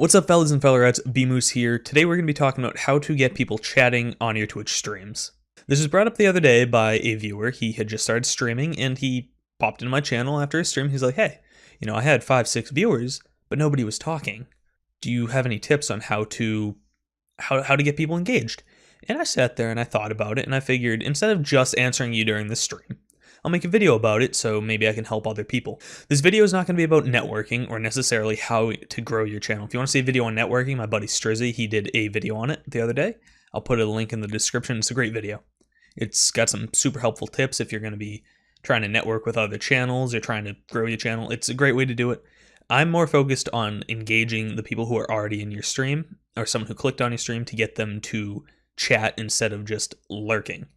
What's up, fellas and fellerettes? B-Moose here. Today we're going to be talking about how to get people chatting on your Twitch streams. This was brought up the other day by a viewer. He had just started streaming and he popped into my channel after his stream. He's like, hey, I had 5-6 viewers, but nobody was talking. Do you have any tips on how to get people engaged? And I sat there and I thought about it and I figured instead of just answering you during the stream, I'll make a video about it so maybe I can help other people. This video is not going to be about networking or necessarily how to grow your channel. If you want to see a video on networking, my buddy Strizzy, he did a video on it the other day. I'll put a link in the description. It's a great video. It's got some super helpful tips if you're going to be trying to network with other channels or trying to grow your channel. It's a great way to do it. I'm more focused on engaging the people who are already in your stream or someone who clicked on your stream to get them to chat instead of just lurking.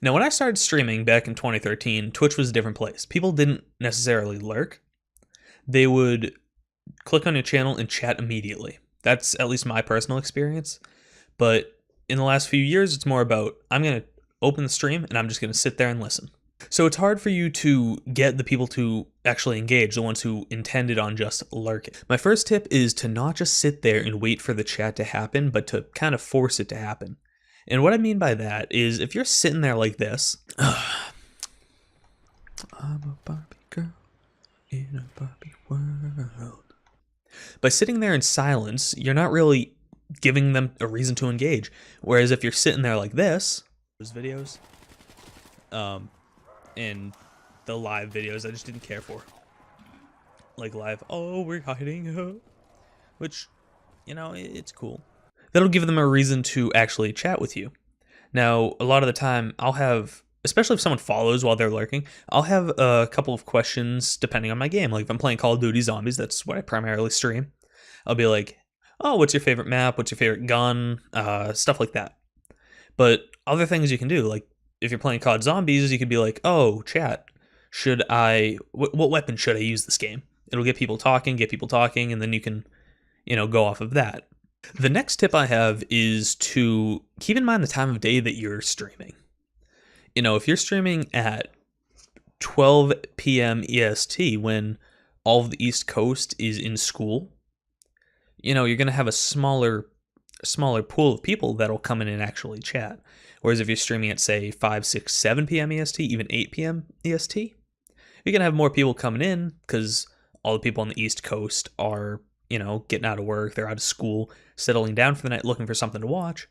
Now, when I started streaming back in 2013, Twitch was a different place. People didn't necessarily lurk. They would click on your channel and chat immediately. That's at least my personal experience. But in the last few years, it's more about, I'm going to open the stream and I'm just going to sit there and listen. So it's hard for you to get the people to actually engage, the ones who intended on just lurking. My first tip is to not just sit there and wait for the chat to happen, but to kind of force it to happen. And what I mean by that is if you're sitting there like this, I'm a Barbie girl in a Barbie world. By sitting there in silence, you're not really giving them a reason to engage. Whereas if you're sitting there like this, those videos, and the live videos I just didn't care for. Like live, oh, we're hiding, which, it's cool. That'll give them a reason to actually chat with you. Now, a lot of the time, I'll have, especially if someone follows while they're lurking, I'll have a couple of questions depending on my game. Like if I'm playing Call of Duty Zombies, that's what I primarily stream. I'll be like, oh, what's your favorite map? What's your favorite gun? Stuff like that. But other things you can do, like if you're playing COD Zombies, you could be like, oh, chat, what weapon should I use this game? It'll get people talking, and then you can, go off of that. The next tip I have is to keep in mind the time of day that you're streaming. If you're streaming at 12 p.m. EST when all of the East Coast is in school, you're going to have a smaller pool of people that'll come in and actually chat. Whereas if you're streaming at, say, 5, 6, 7 p.m. EST, even 8 p.m. EST, you're going to have more people coming in because all the people on the East Coast are getting out of work, they're out of school, settling down for the night, looking for something to watch.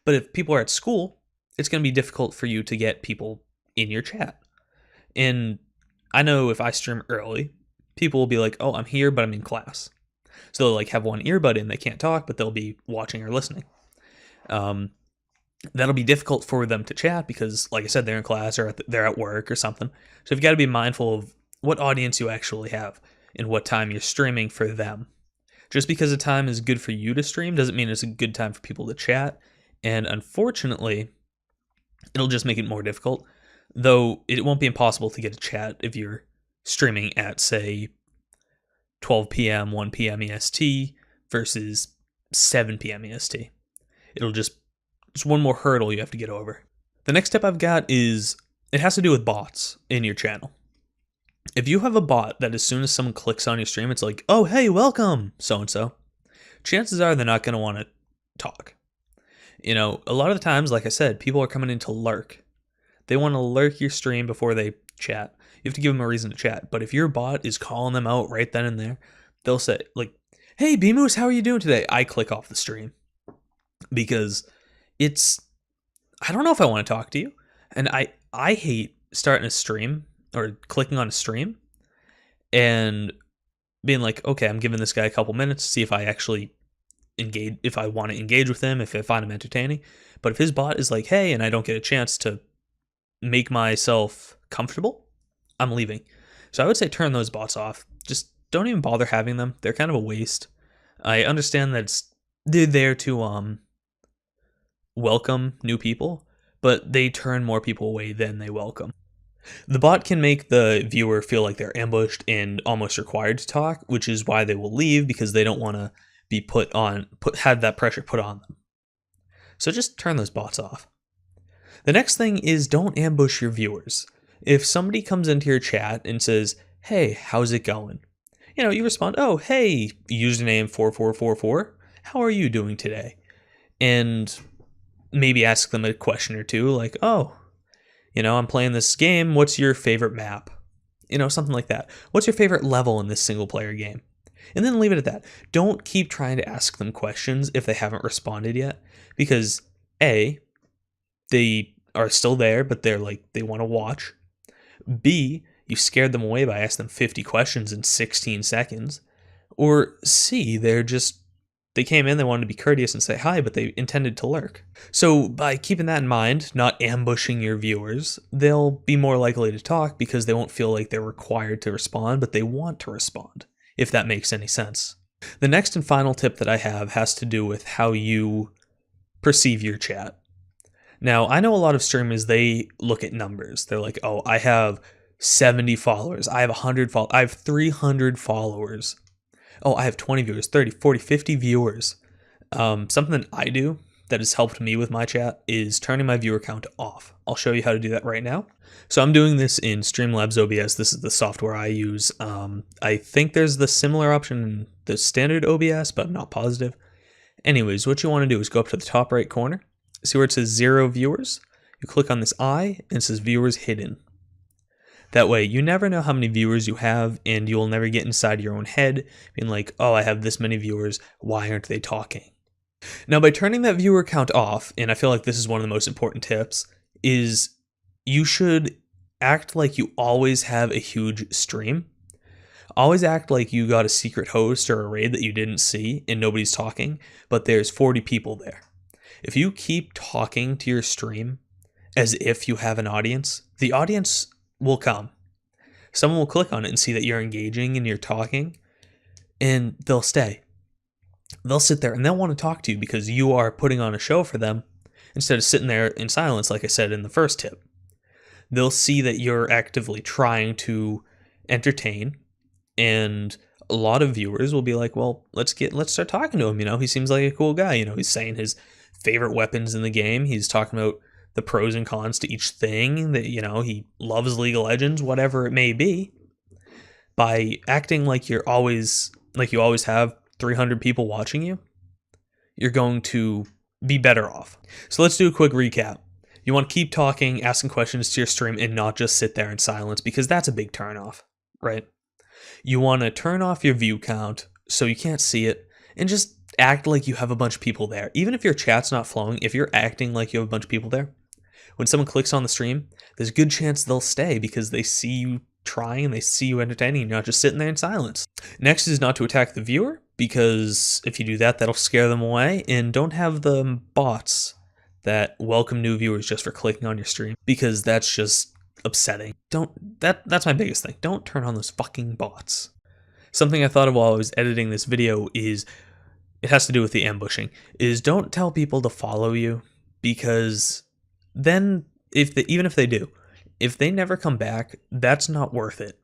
But if people are at school, it's going to be difficult for you to get people in your chat. And I know if I stream early, people will be like, oh, I'm here, but I'm in class. So they'll have one earbud in, they can't talk, but they'll be watching or listening. That'll be difficult for them to chat because, like I said, they're in class or they're at work or something. So you've got to be mindful of what audience you actually have and what time you're streaming for them. Just because a time is good for you to stream doesn't mean it's a good time for people to chat. And unfortunately, it'll just make it more difficult. Though it won't be impossible to get a chat if you're streaming at, say, 12 p.m., 1 p.m. EST versus 7 p.m. EST. It's one more hurdle you have to get over. The next step I've got is, it has to do with bots in your channel. If you have a bot that as soon as someone clicks on your stream, it's like, oh, hey, welcome, so-and-so, chances are they're not going to want to talk. A lot of the times, like I said, people are coming in to lurk. They want to lurk your stream before they chat. You have to give them a reason to chat. But if your bot is calling them out right then and there, they'll say, like, hey, B-Moose, how are you doing today? I click off the stream. Because I don't know if I want to talk to you. And I hate starting a stream or clicking on a stream and being like, okay, I'm giving this guy a couple minutes to see if I actually engage, if I want to engage with him, if I find him entertaining. But if his bot is like, hey, and I don't get a chance to make myself comfortable, I'm leaving. So I would say turn those bots off. Just don't even bother having them. They're kind of a waste. I understand that they're there to welcome new people, but they turn more people away than they welcome. The bot can make the viewer feel like they're ambushed and almost required to talk, which is why they will leave because they don't want to be have that pressure put on them. So just turn those bots off. The next thing is don't ambush your viewers. If somebody comes into your chat and says, hey, how's it going? You respond, oh, hey, username 4444. how are you doing today? And maybe ask them a question or two like, oh, I'm playing this game. What's your favorite map? Something like that. What's your favorite level in this single player game? And then leave it at that. Don't keep trying to ask them questions if they haven't responded yet, because A, they are still there, but they want to watch. B, you scared them away by asking them 50 questions in 16 seconds. Or C, they came in, they wanted to be courteous and say hi, but they intended to lurk. So by keeping that in mind, not ambushing your viewers, they'll be more likely to talk because they won't feel like they're required to respond, but they want to respond, if that makes any sense. The next and final tip that I have has to do with how you perceive your chat. Now, I know a lot of streamers, they look at numbers. They're like, oh, I have 70 followers. I have 100 followers. I have 300 followers. Oh, I have 20 viewers, 30, 40, 50 viewers. Something that I do that has helped me with my chat is turning my viewer count off. I'll show you how to do that right now. So I'm doing this in Streamlabs OBS. This is the software I use. I think there's the similar option in the standard OBS, but I'm not positive. Anyways, what you want to do is go up to the top right corner. See where it says 0 viewers? You click on this eye and it says viewers hidden. That way, you never know how many viewers you have, and you'll never get inside your own head, being like, oh, I have this many viewers, why aren't they talking? Now, by turning that viewer count off, and I feel like this is one of the most important tips, is you should act like you always have a huge stream. Always act like you got a secret host or a raid that you didn't see, and nobody's talking, but there's 40 people there. If you keep talking to your stream as if you have an audience, the audience will come. Someone will click on it and see that you're engaging and you're talking, and they'll stay. They'll sit there and they'll want to talk to you because you are putting on a show for them instead of sitting there in silence, like I said in the first tip. They'll see that you're actively trying to entertain, and a lot of viewers will be like, well, let's start talking to him. He seems like a cool guy. He's saying his favorite weapons in the game. He's talking about the pros and cons to each thing, that he loves League of Legends, whatever it may be. By acting like you always have 300 people watching you, you're going to be better off. So let's do a quick recap. You want to keep talking, asking questions to your stream, and not just sit there in silence, because that's a big turnoff, right? You want to turn off your view count so you can't see it, and just act like you have a bunch of people there. Even if your chat's not flowing, if you're acting like you have a bunch of people there, when someone clicks on the stream, there's a good chance they'll stay because they see you trying and they see you entertaining and you're not just sitting there in silence. Next is not to attack the viewer, because if you do that, that'll scare them away. And don't have the bots that welcome new viewers just for clicking on your stream, because that's just upsetting. That's my biggest thing. Don't turn on those fucking bots. Something I thought of while I was editing this video is, it has to do with the ambushing, is don't tell people to follow you, because then even if they do, if they never come back, that's not worth it.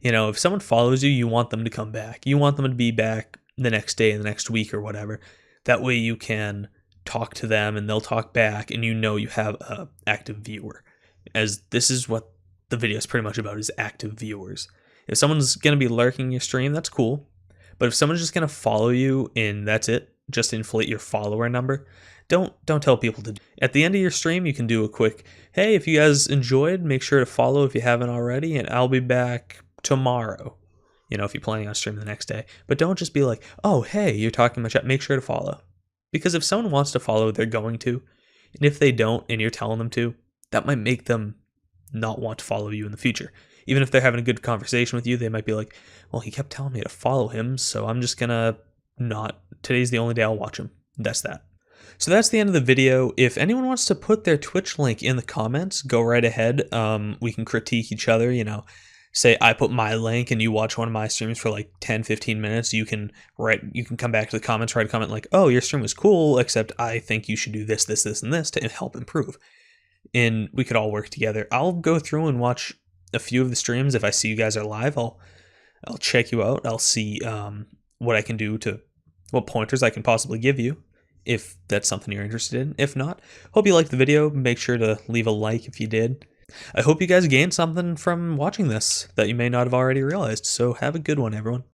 If someone follows you, you want them to come back. You want them to be back the next day, the next week, or whatever. That way you can talk to them and they'll talk back, and you have an active viewer. As this is what the video is pretty much about, is active viewers. If someone's going to be lurking your stream, that's cool. But if someone's just going to follow you and that's it, just inflate your follower number, don't tell people to. At the end of your stream, you can do a quick, hey, if you guys enjoyed, make sure to follow if you haven't already, and I'll be back tomorrow. If you're planning on streaming the next day. But don't just be like, oh, hey, you're talking in my chat, make sure to follow. Because if someone wants to follow, they're going to. And if they don't, and you're telling them to, that might make them not want to follow you in the future. Even if they're having a good conversation with you, they might be like, well, he kept telling me to follow him, so I'm just gonna not. Today's the only day I'll watch him. That's that. So that's the end of the video. If anyone wants to put their Twitch link in the comments, go right ahead. We can critique each other, say I put my link and you watch one of my streams for like 10-15 minutes. You can come back to the comments, write a comment like, oh, your stream was cool, except I think you should do this, this, this, and this to help improve. And we could all work together. I'll go through and watch a few of the streams. If I see you guys are live, I'll check you out. I'll see what I can do what pointers I can possibly give you, if that's something you're interested in. If not, hope you liked the video. Make sure to leave a like if you did. I hope you guys gained something from watching this that you may not have already realized. So have a good one, everyone.